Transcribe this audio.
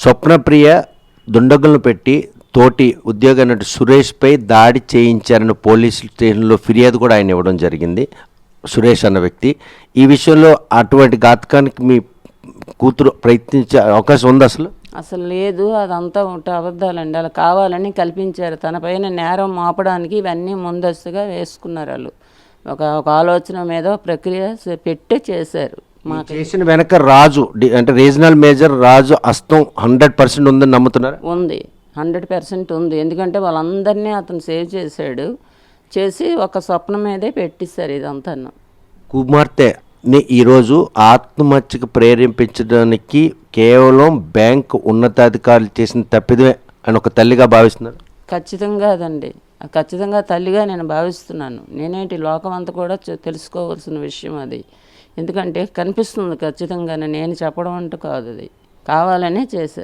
స్వప్నప్రియ దుండగులను పెట్టి తోటి ఉద్యోగి అన్నట్టు సురేష్పై దాడి చేయించారని పోలీసు స్టేషన్లో ఫిర్యాదు కూడా ఆయన ఇవ్వడం జరిగింది. సురేష్ అన్న వ్యక్తి ఈ విషయంలో అటువంటి ఘాతకానికి మీ కూతురు ప్రయత్నించే అవకాశం ఉంది అసలు? అసలు లేదు, అదంతా ఒకటి అబద్ధాలండి. అలా కావాలని కల్పించారు. తన పైన నేరం మోపడానికి ఇవన్నీ ముందస్తుగా వేసుకున్నారు. వాళ్ళు ఒక ఆలోచన మీద ప్రక్రియ పెట్టే చేశారు. మాకు చేసిన వెనక రాజు అంటే రీజనల్ మేజర్ రాజు హస్తం 100% ఉందని నమ్ముతున్నారు? ఉంది, 100% ఉంది. ఎందుకంటే వాళ్ళందరినీ అతను సేవ్ చేసి ఒక స్వప్నం మీదే పెట్టిస్తారు ఇదంతా. కుమార్తెని ఈరోజు ఆత్మహత్యకు ప్రేరేపించడానికి కేవలం బ్యాంకు ఉన్నతాధికారులు చేసిన తప్పిదమే అని ఒక తల్లిగా భావిస్తున్నారు? ఖచ్చితంగా అదండి, ఖచ్చితంగా తల్లిగా నేను భావిస్తున్నాను. నేనేంటి లోకం అంతా కూడా తెలుసుకోవాల్సిన విషయం అది. ఎందుకంటే కనిపిస్తుంది ఖచ్చితంగా, నేను చెప్పడం అంటూ కాదు, అది కావాలనే చేశారు.